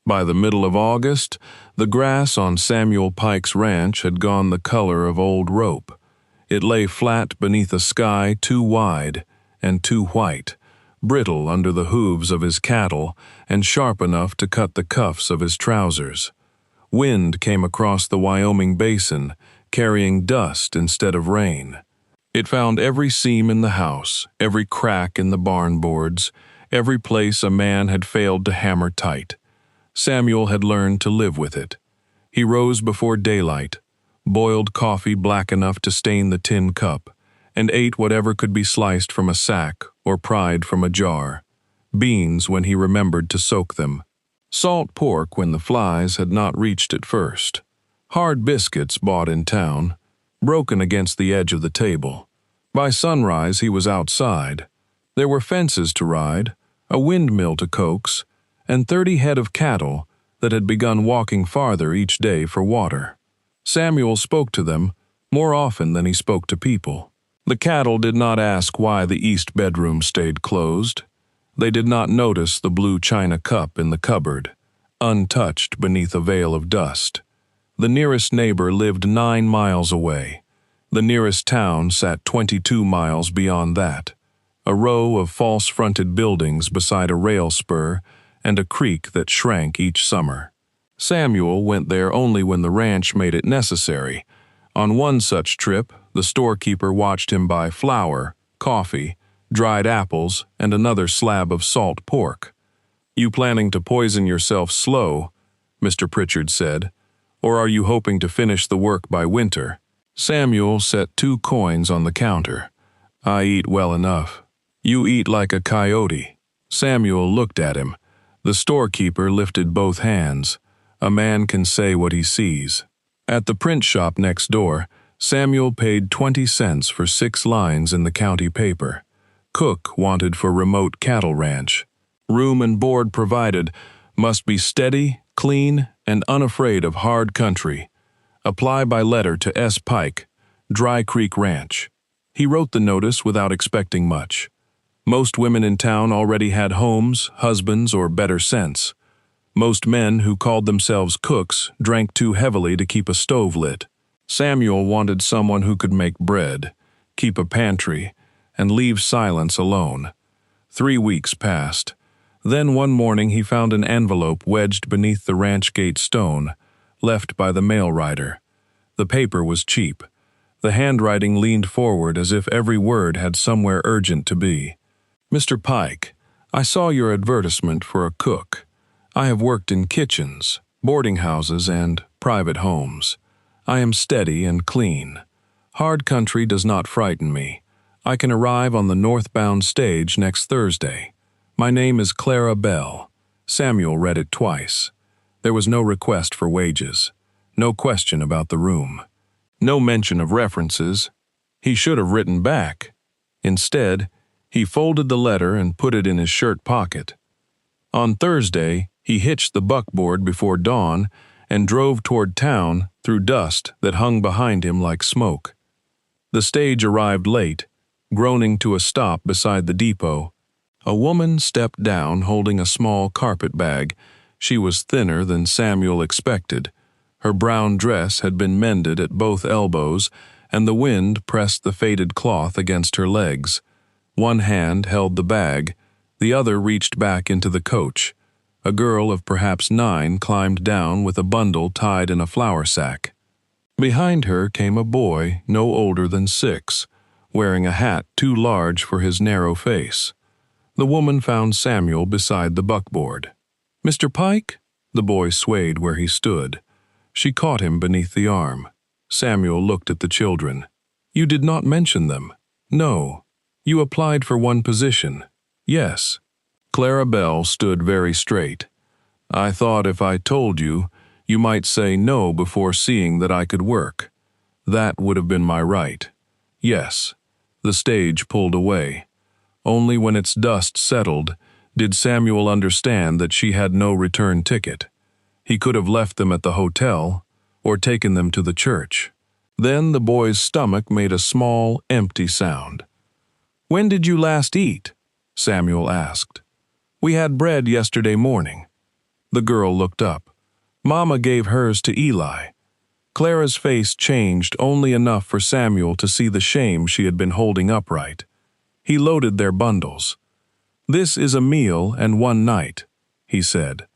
By the middle of August, the grass on Samuel Pike's ranch had gone the color of old rope. It lay flat beneath a sky too wide and too white, brittle under the hooves of his cattle and sharp enough to cut the cuffs of his trousers. Wind came across the Wyoming basin, carrying dust instead of rain. It found every seam in the house, every crack in the barn boards, every place a man had failed to hammer tight. Samuel had learned to live with it. He rose before daylight, boiled coffee black enough to stain the tin cup, and ate whatever could be sliced from a sack or pried from a jar. Beans when he remembered to soak them. Salt pork when the flies had not reached it first. Hard biscuits bought in town, broken against the edge of the table. By sunrise he was outside. There were fences to ride, a windmill to coax, and 30 head of cattle that had begun walking farther each day for water. Samuel spoke to them more often than he spoke to people. The cattle did not ask why the east bedroom stayed closed. They did not notice the blue china cup in the cupboard, untouched beneath a veil of dust. The nearest neighbor lived 9 miles away. The nearest town sat 22 miles beyond that, a row of false-fronted buildings beside a rail spur and a creek that shrank each summer. Samuel went there only when the ranch made it necessary. On one such trip, the storekeeper watched him buy flour, coffee, dried apples, and another slab of salt pork. "You planning to poison yourself slow?" Mr. Pritchard said. "Or are you hoping to finish the work by winter?" Samuel set 2 coins on the counter. "I eat well enough." "You eat like a coyote." Samuel looked at him. The storekeeper lifted both hands. A man can say what he sees. At the print shop next door, Samuel paid 20 cents for 6 lines in the county paper. Cook wanted for remote cattle ranch. Room and board provided. Must be steady, clean, and unafraid of hard country. Apply by letter to S. Pike, Dry Creek Ranch. He wrote the notice without expecting much. Most women in town already had homes, husbands, or better sense. Most men who called themselves cooks drank too heavily to keep a stove lit. Samuel wanted someone who could make bread, keep a pantry, and leave silence alone. 3 weeks passed. Then one morning he found an envelope wedged beneath the ranch gate stone, left by the mail rider. The paper was cheap. The handwriting leaned forward as if every word had somewhere urgent to be. "Mr. Pike, I saw your advertisement for a cook. I have worked in kitchens, boarding houses, and private homes. I am steady and clean. Hard country does not frighten me. I can arrive on the northbound stage next Thursday. My name is Clara Bell." Samuel read it twice. There was no request for wages, no question about the room, no mention of references. He should have written back. Instead, he folded the letter and put it in his shirt pocket. On Thursday, he hitched the buckboard before dawn and drove toward town through dust that hung behind him like smoke. The stage arrived late, groaning to a stop beside the depot. A woman stepped down holding a small carpet bag. She was thinner than Samuel expected. Her brown dress had been mended at both elbows, and the wind pressed the faded cloth against her legs. One hand held the bag, the other reached back into the coach. A girl of perhaps 9 climbed down with a bundle tied in a flour sack. Behind her came a boy no older than 6, wearing a hat too large for his narrow face. The woman found Samuel beside the buckboard. "Mr. Pike?" The boy swayed where he stood. She caught him beneath the arm. Samuel looked at the children. "You did not mention them." "No." "You applied for one position." "Yes." Clara Bell stood very straight. "I thought if I told you, you might say no before seeing that I could work. That would have been my right." "Yes." The stage pulled away. Only when its dust settled did Samuel understand that she had no return ticket. He could have left them at the hotel or taken them to the church. Then the boy's stomach made a small, empty sound. "When did you last eat?" Samuel asked. "We had bread yesterday morning." The girl looked up. Mama gave hers to Eli. Clara's face changed only enough for Samuel to see the shame she had been holding upright. He loaded their bundles. "This is a meal and one night," he said.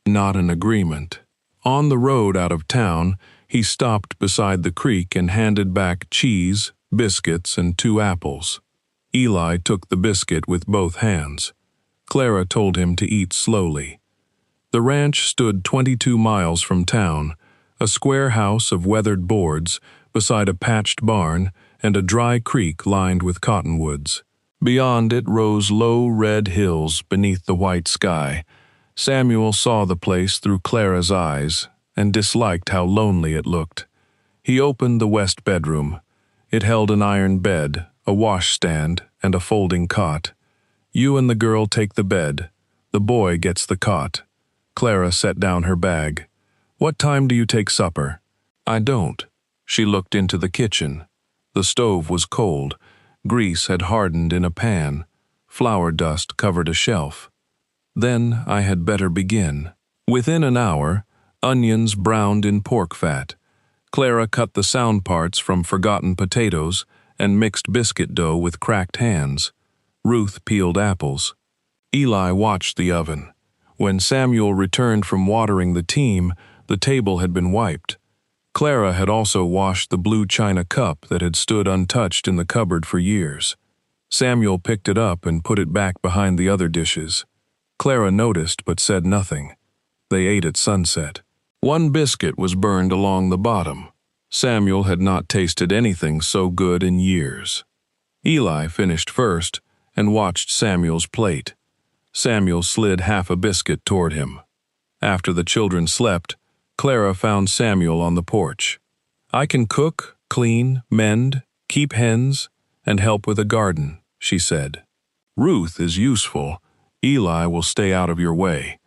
Not an agreement. On the road out of town, he stopped beside the creek and handed back cheese, biscuits, and 2 apples. Eli took the biscuit with both hands. Clara told him to eat slowly. The ranch stood 22 miles from town, a square house of weathered boards beside a patched barn and a dry creek lined with cottonwoods. Beyond it rose low red hills beneath the white sky. Samuel saw the place through Clara's eyes and disliked how lonely it looked. He opened the west bedroom. It held an iron bed, a washstand, and a folding cot. "You and the girl take the bed. The boy gets the cot." Clara set down her bag. "What time do you take supper?" "I don't." She looked into the kitchen. The stove was cold. Grease had hardened in a pan. Flour dust covered a shelf. "Then I had better begin." Within an hour, onions browned in pork fat. Clara cut the sound parts from forgotten potatoes and mixed biscuit dough with cracked hands. Ruth peeled apples. Eli watched the oven. When Samuel returned from watering the team, the table had been wiped. Clara had also washed the blue china cup that had stood untouched in the cupboard for years. Samuel picked it up and put it back behind the other dishes. Clara noticed but said nothing. They ate at sunset. 1 biscuit was burned along the bottom. Samuel had not tasted anything so good in years. Eli finished first and watched Samuel's plate. Samuel slid half a biscuit toward him. After the children slept, Clara found Samuel on the porch. "I can cook, clean, mend, keep hens, and help with a garden," she said. "Ruth is useful. Eli will stay out of your way.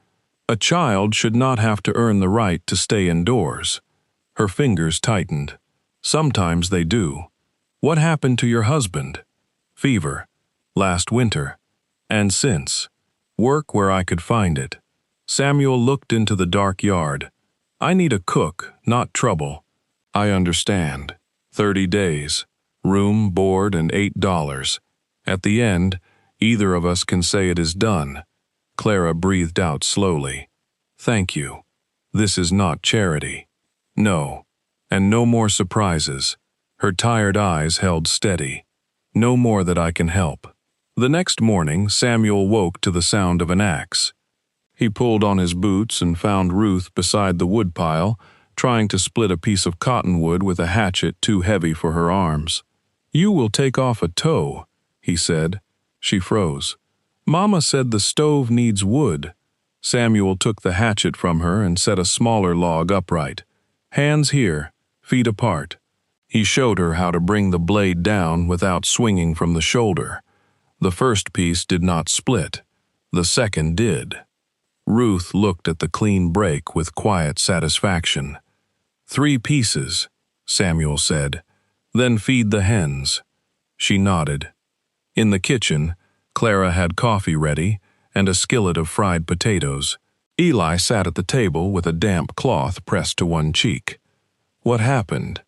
A child should not have to earn the right to stay indoors." Her fingers tightened. "Sometimes they do. What happened to your husband?" "Fever. Last winter. And since. Work where I could find it." Samuel looked into the dark yard. "I need a cook, not trouble." "I understand. 30 days. Room, board, and $8. At the end, either of us can say it is done." Clara breathed out slowly. "Thank you. This is not charity." "No. And no more surprises." Her tired eyes held steady. "No more that I can help." The next morning, Samuel woke to the sound of an axe. He pulled on his boots and found Ruth beside the woodpile, trying to split a piece of cottonwood with a hatchet too heavy for her arms. "You will take off a toe," he said. She froze. "Mama said the stove needs wood." Samuel took the hatchet from her and set a smaller log upright. "Hands here, feet apart." He showed her how to bring the blade down without swinging from the shoulder. The first piece did not split. The second did. Ruth looked at the clean break with quiet satisfaction. 3 pieces, Samuel said. "Then feed the hens." She nodded. In the kitchen, Clara had coffee ready and a skillet of fried potatoes. Eli sat at the table with a damp cloth pressed to one cheek. "What happened?"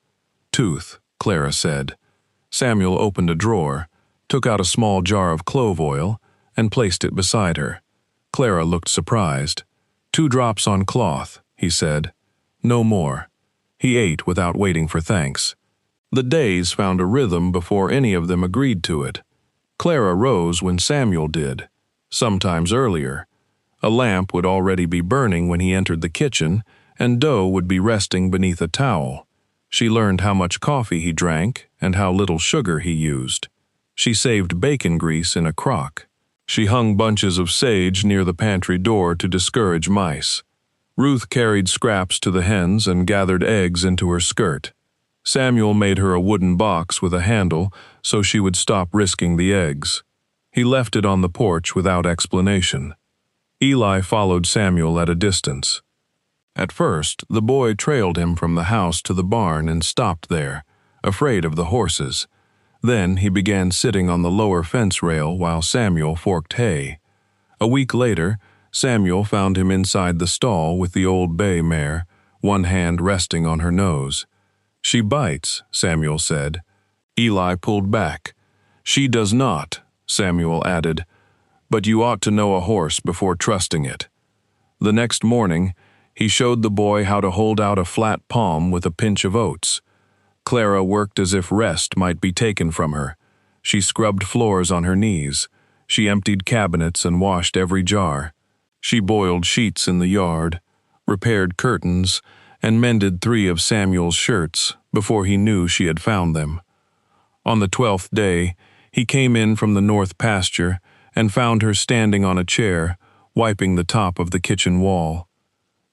"Tooth," Clara said. Samuel opened a drawer, took out a small jar of clove oil, and placed it beside her. Clara looked surprised. 2 drops on cloth, he said. No more. He ate without waiting for thanks. The days found a rhythm before any of them agreed to it. Clara rose when Samuel did, sometimes earlier. A lamp would already be burning when he entered the kitchen, and dough would be resting beneath a towel. She learned how much coffee he drank and how little sugar he used. She saved bacon grease in a crock. She hung bunches of sage near the pantry door to discourage mice. Ruth carried scraps to the hens and gathered eggs into her skirt. Samuel made her a wooden box with a handle so she would stop risking the eggs. He left it on the porch without explanation. Eli followed Samuel at a distance. At first, the boy trailed him from the house to the barn and stopped there, afraid of the horses. Then he began sitting on the lower fence rail while Samuel forked hay. A week later, Samuel found him inside the stall with the old bay mare, one hand resting on her nose. "She bites," Samuel said. Eli pulled back. "She does not," Samuel added, "but you ought to know a horse before trusting it." The next morning, he showed the boy how to hold out a flat palm with a pinch of oats. Clara worked as if rest might be taken from her. She scrubbed floors on her knees. She emptied cabinets and washed every jar. She boiled sheets in the yard, repaired curtains, and mended 3 of Samuel's shirts before he knew she had found them. On the 12th day, he came in from the north pasture and found her standing on a chair, wiping the top of the kitchen wall.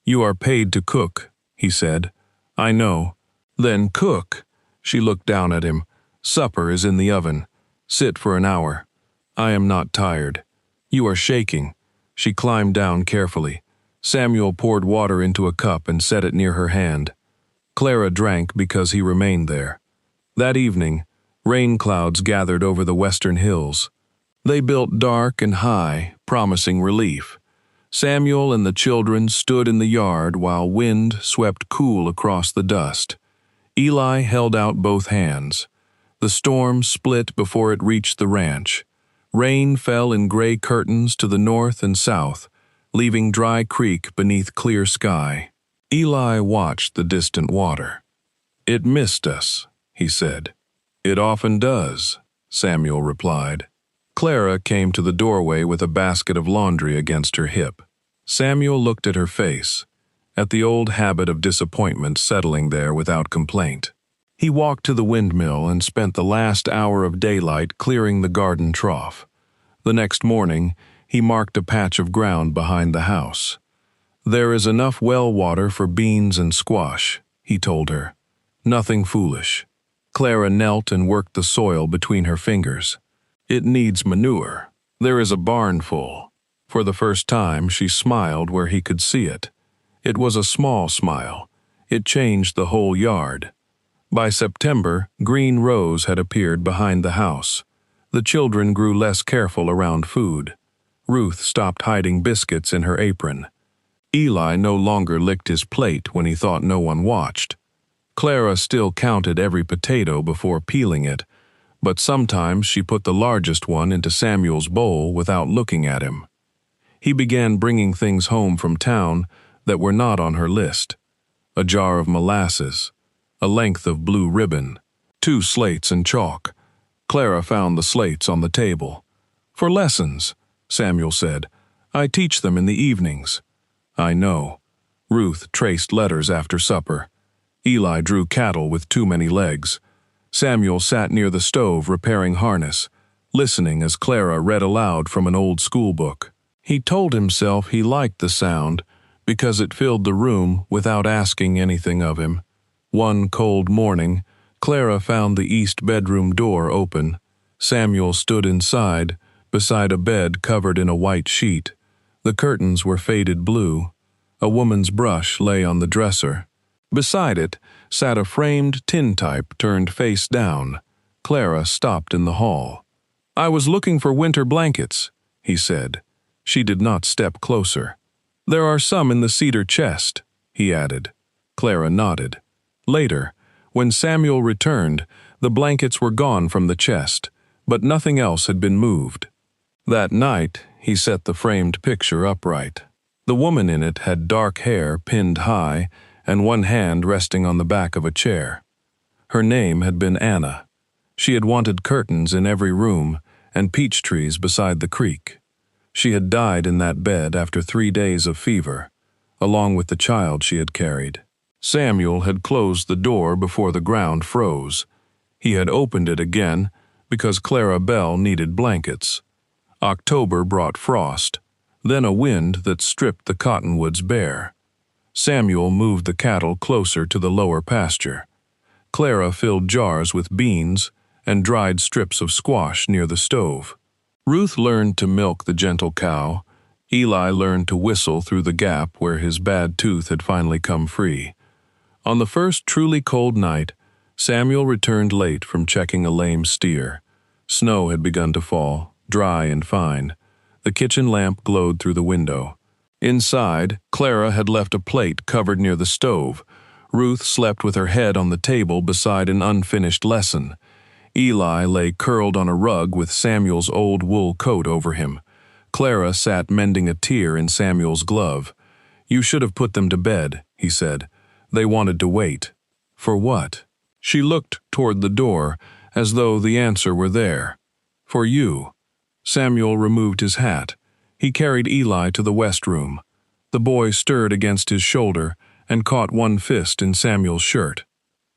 "You are paid to cook," he said. "I know." "Then cook." She looked down at him. "Supper is in the oven. Sit for an hour." "I am not tired." "You are shaking." She climbed down carefully. Samuel poured water into a cup and set it near her hand. Clara drank because he remained there. That evening, rain clouds gathered over the western hills. They built dark and high, promising relief. Samuel and the children stood in the yard while wind swept cool across the dust. Eli held out both hands. The storm split before it reached the ranch. Rain fell in gray curtains to the north and south, leaving Dry Creek beneath clear sky. Eli watched the distant water. "It missed us," he said. "It often does," Samuel replied. Clara came to the doorway with a basket of laundry against her hip. Samuel looked at her face, at the old habit of disappointment settling there without complaint. He walked to the windmill and spent the last hour of daylight clearing the garden trough. The next morning, he marked a patch of ground behind the house. "There is enough well water for beans and squash," he told her. "Nothing foolish." Clara knelt and worked the soil between her fingers. "It needs manure. There is a barn full." For the first time, she smiled where he could see it. It was a small smile. It changed the whole yard. By September, green rows had appeared behind the house. The children grew less careful around food. Ruth stopped hiding biscuits in her apron. Eli no longer licked his plate when he thought no one watched. Clara still counted every potato before peeling it, but sometimes she put the largest one into Samuel's bowl without looking at him. He began bringing things home from town that were not on her list. A jar of molasses, a length of blue ribbon, 2 slates and chalk. Clara found the slates on the table. "For lessons," Samuel said. "I teach them in the evenings." "I know." Ruth traced letters after supper. Eli drew cattle with too many legs. Samuel sat near the stove repairing harness, listening as Clara read aloud from an old school book. He told himself he liked the sound because it filled the room without asking anything of him. One cold morning, Clara found the east bedroom door open. Samuel stood inside, beside a bed covered in a white sheet. The curtains were faded blue. A woman's brush lay on the dresser. Beside it sat a framed tintype turned face down. Clara stopped in the hall. "I was looking for winter blankets," he said. She did not step closer. "There are some in the cedar chest," he added. Clara nodded. Later, when Samuel returned, the blankets were gone from the chest, but nothing else had been moved. That night, he set the framed picture upright. The woman in it had dark hair pinned high and one hand resting on the back of a chair. Her name had been Anna. She had wanted curtains in every room and peach trees beside the creek. She had died in that bed after 3 days of fever, along with the child she had carried. Samuel had closed the door before the ground froze. He had opened it again because Clara Bell needed blankets. October brought frost, then a wind that stripped the cottonwoods bare. Samuel moved the cattle closer to the lower pasture. Clara filled jars with beans and dried strips of squash near the stove. Ruth learned to milk the gentle cow. Eli learned to whistle through the gap where his bad tooth had finally come free. On the first truly cold night, Samuel returned late from checking a lame steer. Snow had begun to fall, dry and fine. The kitchen lamp glowed through the window. Inside, Clara had left a plate covered near the stove. Ruth slept with her head on the table beside an unfinished lesson. Eli lay curled on a rug with Samuel's old wool coat over him. Clara sat mending a tear in Samuel's glove. "You should have put them to bed," he said. "They wanted to wait." "For what?" She looked toward the door, as though the answer were there. "For you." Samuel removed his hat. He carried Eli to the west room. The boy stirred against his shoulder and caught one fist in Samuel's shirt.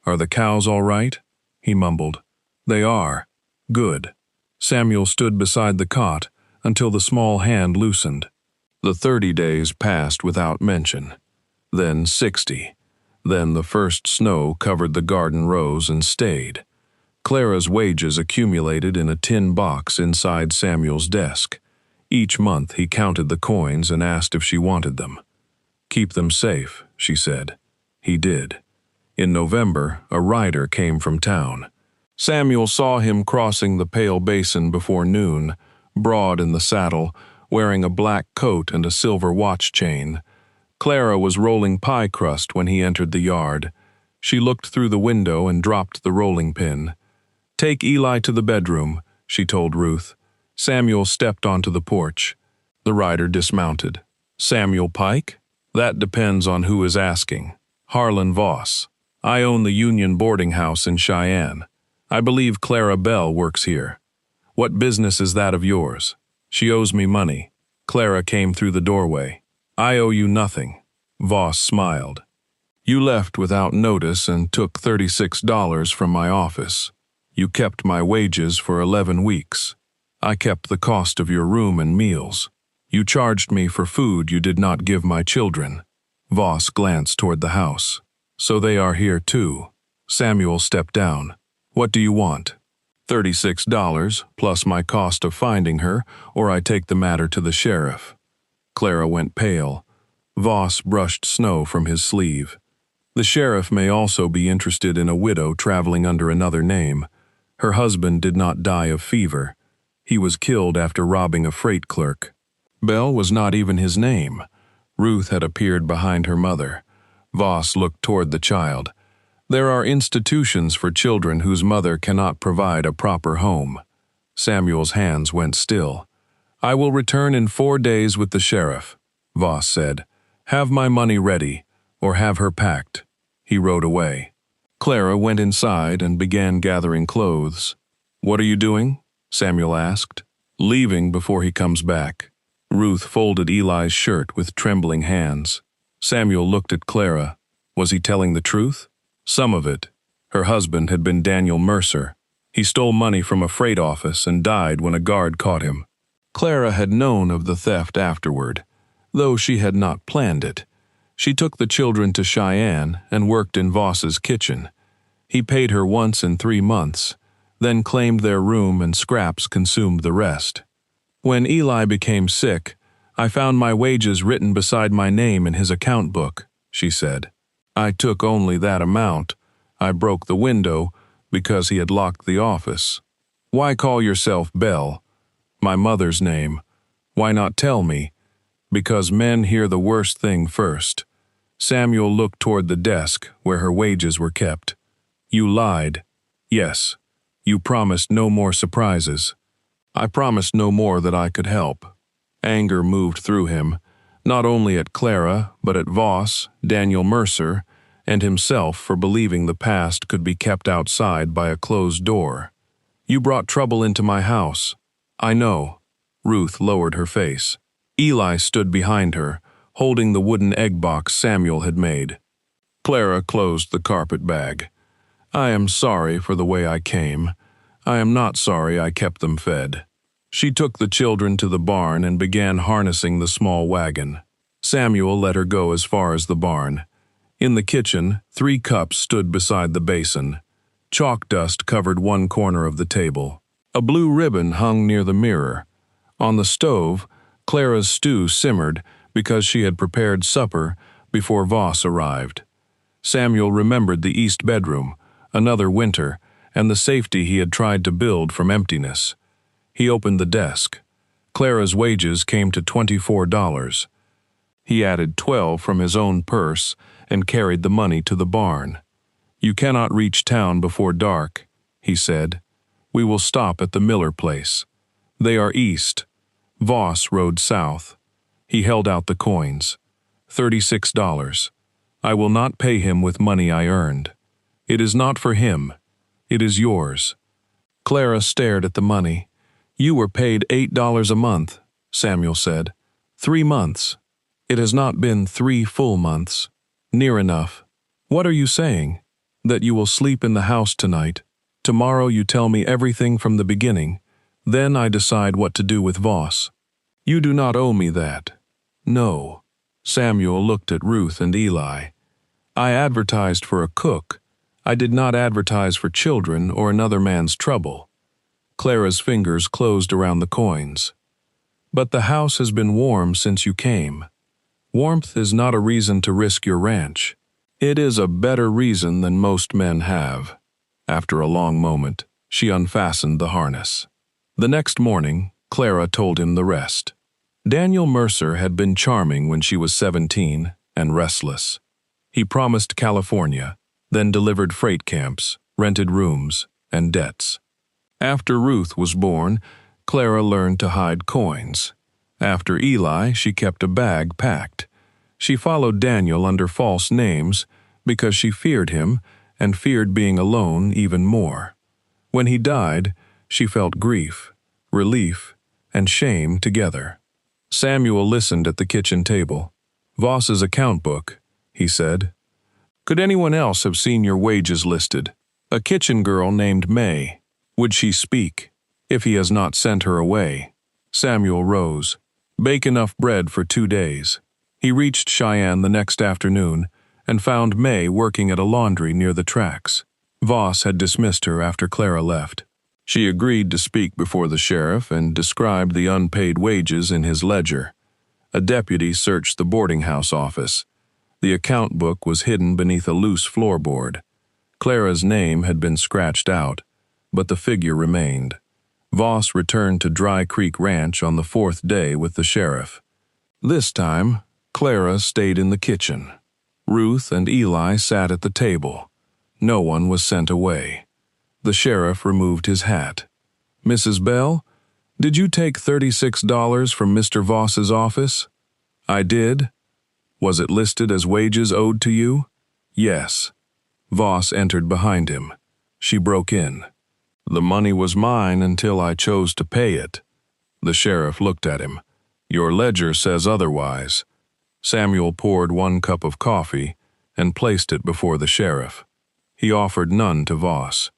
"Are the cows all right?" he mumbled. "They are." "Good." Samuel stood beside the cot until the small hand loosened. The 30 days passed without mention. Then 60. Then the first snow covered the garden rows and stayed. Clara's wages accumulated in a tin box inside Samuel's desk. Each month he counted the coins and asked if she wanted them. "Keep them safe," she said. He did. In November, a rider came from town. Samuel saw him crossing the Pale Basin before noon, broad in the saddle, wearing a black coat and a silver watch chain. Clara was rolling pie crust when he entered the yard. She looked through the window and dropped the rolling pin. "Take Eli to the bedroom," she told Ruth. Samuel stepped onto the porch. The rider dismounted. "Samuel Pike? That depends on who is asking. Harlan Voss. I own the Union boarding house in Cheyenne. I believe Clara Bell works here. What business is that of yours?" "She owes me money." Clara came through the doorway. "I owe you nothing." Voss smiled. "You left without notice and took $36 from my office. You kept my wages for 11 weeks. I kept the cost of your room and meals. You charged me for food you did not give my children." Voss glanced toward the house. "So they are here too." Samuel stepped down. "What do you want?" $36 plus my cost of finding her, or I take the matter to the sheriff." Clara went pale. Voss brushed snow from his sleeve. "The sheriff may also be interested in a widow traveling under another name. Her husband did not die of fever. He was killed after robbing a freight clerk. Bell was not even his name." Ruth had appeared behind her mother. Voss looked toward the child. "There are institutions for children whose mother cannot provide a proper home." Samuel's hands went still. "I will return in 4 days with the sheriff," Voss said. "Have my money ready, or have her packed." He rode away. Clara went inside and began gathering clothes. "What are you doing?" Samuel asked. "Leaving before he comes back." Ruth folded Eli's shirt with trembling hands. Samuel looked at Clara. Was he telling the truth? Some of it. Her husband had been Daniel Mercer. He stole money from a freight office and died when a guard caught him. Clara had known of the theft afterward, though she had not planned it. She took the children to Cheyenne and worked in Voss's kitchen. He paid her once in 3 months, then claimed their room and scraps consumed the rest. "When Eli became sick, I found my wages written beside my name in his account book," she said. "I took only that amount. I broke the window because he had locked the office." "Why call yourself Bell?" "My mother's name." "Why not tell me?" "Because men hear the worst thing first." Samuel looked toward the desk where her wages were kept. "You lied." "Yes." "You promised no more surprises." "I promised no more that I could help." Anger moved through him, not only at Clara, but at Voss, Daniel Mercer, and himself for believing the past could be kept outside by a closed door. "You brought trouble into my house." "I know." Ruth lowered her face. Eli stood behind her, holding the wooden egg box Samuel had made. Clara closed the carpet bag. "I am sorry for the way I came. I am not sorry I kept them fed." She took the children to the barn and began harnessing the small wagon. Samuel let her go as far as the barn. In the kitchen, 3 cups stood beside the basin. Chalk dust covered one corner of the table. A blue ribbon hung near the mirror. On the stove, Clara's stew simmered because she had prepared supper before Voss arrived. Samuel remembered the east bedroom, another winter, and the safety he had tried to build from emptiness. He opened the desk. Clara's wages came to $24. He added 12 from his own purse and carried the money to the barn. "You cannot reach town before dark," he said. "We will stop at the Miller place. They are east." Voss rode south. He held out the coins. $36. "I will not pay him with money I earned. It is not for him. It is yours." Clara stared at the money. "You were paid $8 a month," Samuel said. "3 months. It has not been 3 full months." "Near enough." "What are you saying? That you will sleep in the house tonight. Tomorrow you tell me everything from the beginning. Then I decide what to do with Voss." "You do not owe me that." "No." Samuel looked at Ruth and Eli. "I advertised for a cook. I did not advertise for children or another man's trouble." Clara's fingers closed around the coins. "But the house has been warm since you came. Warmth is not a reason to risk your ranch. It is a better reason than most men have." After a long moment, she unfastened the harness. The next morning, Clara told him the rest. Daniel Mercer had been charming when she was 17 and restless. He promised California, then delivered freight camps, rented rooms, and debts. After Ruth was born, Clara learned to hide coins. After Eli, she kept a bag packed. She followed Daniel under false names because she feared him and feared being alone even more. When he died, she felt grief, relief, and shame together. Samuel listened at the kitchen table. "Voss's account book," he said. "Could anyone else have seen your wages listed? A kitchen girl named May. Would she speak, if he has not sent her away?" Samuel rose. "Bake enough bread for 2 days." He reached Cheyenne the next afternoon and found May working at a laundry near the tracks. Voss had dismissed her after Clara left. She agreed to speak before the sheriff and described the unpaid wages in his ledger. A deputy searched the boarding house office. The account book was hidden beneath a loose floorboard. Clara's name had been scratched out, but the figure remained. Voss returned to Dry Creek Ranch on the 4th day with the sheriff. This time, Clara stayed in the kitchen. Ruth and Eli sat at the table. No one was sent away. The sheriff removed his hat. "Mrs. Bell, did you take $36 from Mr. Voss's office?" "I did." "Was it listed as wages owed to you?" "Yes." Voss entered behind him. She broke in. "The money was mine until I chose to pay it." The sheriff looked at him. "Your ledger says otherwise." Samuel poured 1 cup of coffee and placed it before the sheriff. He offered none to Voss.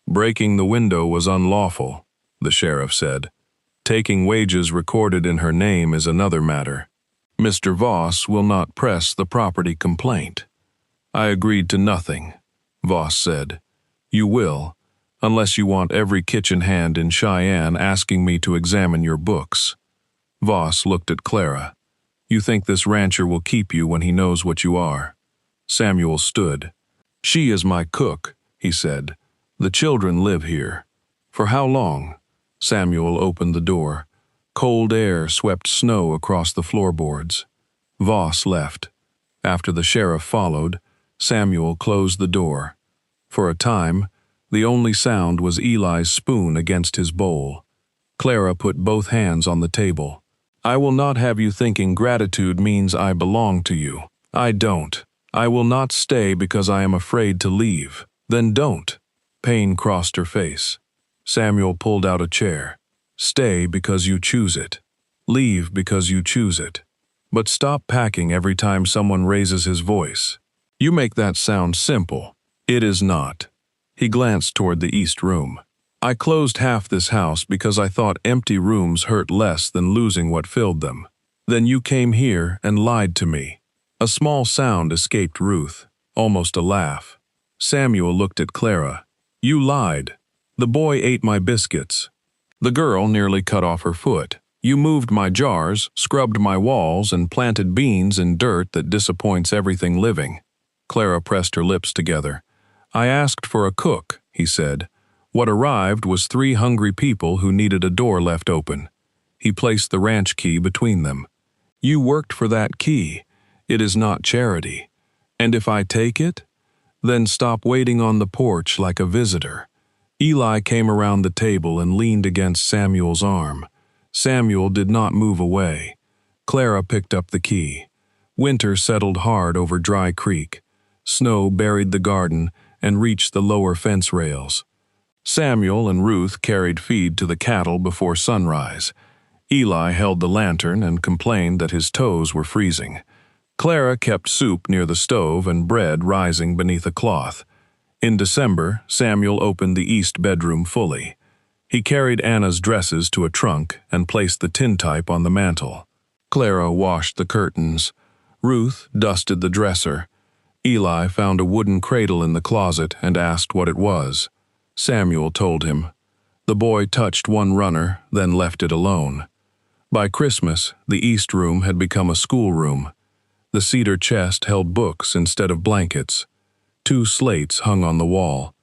"Breaking the window was unlawful," the sheriff said. "Taking wages recorded in her name is another matter. Mr. Voss will not press the property complaint." "I agreed to nothing," Voss said. "You will, unless you want every kitchen hand in Cheyenne asking me to examine your books." Voss looked at Clara. "You think this rancher will keep you when he knows what you are?" Samuel stood. "She is my cook," he said. "The children live here." "For how long?" Samuel opened the door. Cold air swept snow across the floorboards. Voss left. After the sheriff followed, Samuel closed the door. For a time, the only sound was Eli's spoon against his bowl. Clara put both hands on the table. "I will not have you thinking gratitude means I belong to you. I don't. I will not stay because I am afraid to leave." "Then don't." Pain crossed her face. Samuel pulled out a chair. "Stay because you choose it. Leave because you choose it. But stop packing every time someone raises his voice. You make that sound simple. It is not." He glanced toward the east room. "I closed half this house because I thought empty rooms hurt less than losing what filled them. Then you came here and lied to me." A small sound escaped Ruth, almost a laugh. Samuel looked at Clara. "You lied. The boy ate my biscuits. The girl nearly cut off her foot. You moved my jars, scrubbed my walls, and planted beans in dirt that disappoints everything living." Clara pressed her lips together. "I asked for a cook," he said. "What arrived was 3 hungry people who needed a door left open." He placed the ranch key between them. You worked for that key. It is not charity. And if I take it, then stop waiting on the porch like a visitor." Eli came around the table and leaned against Samuel's arm. Samuel did not move away. Clara picked up the key. Winter settled hard over Dry Creek. Snow buried the garden and reached the lower fence rails. Samuel and Ruth carried feed to the cattle before sunrise. Eli held the lantern and complained that his toes were freezing. Clara kept soup near the stove and bread rising beneath a cloth. In December, Samuel opened the east bedroom fully. He carried Anna's dresses to a trunk and placed the tintype on the mantel. Clara washed the curtains. Ruth dusted the dresser. Eli found a wooden cradle in the closet and asked what it was. Samuel told him. The boy touched one runner, then left it alone. By Christmas, the east room had become a schoolroom. The cedar chest held books instead of blankets. 2 slates hung on the wall.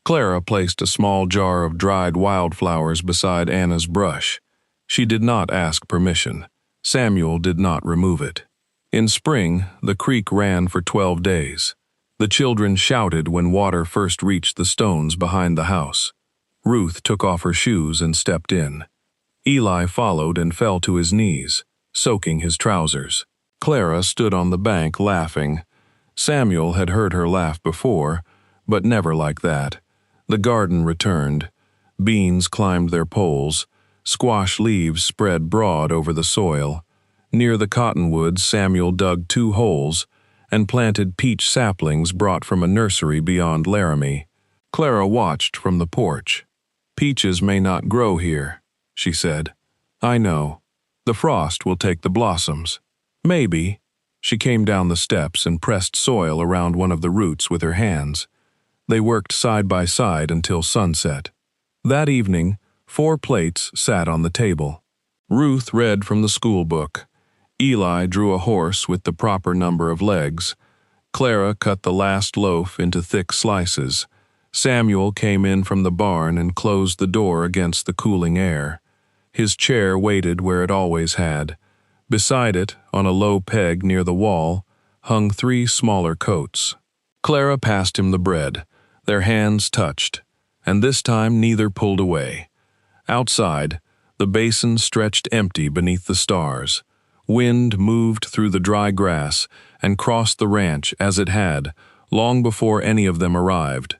Clara placed a small jar of dried wildflowers beside Anna's brush. She did not ask permission. Samuel did not remove it. In spring, the creek ran for 12 days. The children shouted when water first reached the stones behind the house. Ruth took off her shoes and stepped in. Eli followed and fell to his knees, soaking his trousers. Clara stood on the bank laughing. Samuel had heard her laugh before, but never like that. The garden returned. Beans climbed their poles. Squash leaves spread broad over the soil. Near the cottonwoods, Samuel dug 2 holes and planted peach saplings brought from a nursery beyond Laramie. Clara watched from the porch. "Peaches may not grow here," she said. "I know. The frost will take the blossoms." "Maybe." She came down the steps and pressed soil around one of the roots with her hands. They worked side by side until sunset. That evening, 4 plates sat on the table. Ruth read from the school book. Eli drew a horse with the proper number of legs. Clara cut the last loaf into thick slices. Samuel came in from the barn and closed the door against the cooling air. His chair waited where it always had. Beside it, on a low peg near the wall, hung 3 smaller coats. Clara passed him the bread. Their hands touched, and this time neither pulled away. Outside, the basin stretched empty beneath the stars. Wind moved through the dry grass and crossed the ranch as it had, long before any of them arrived.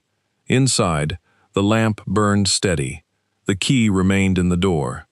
Inside, the lamp burned steady. The key remained in the door.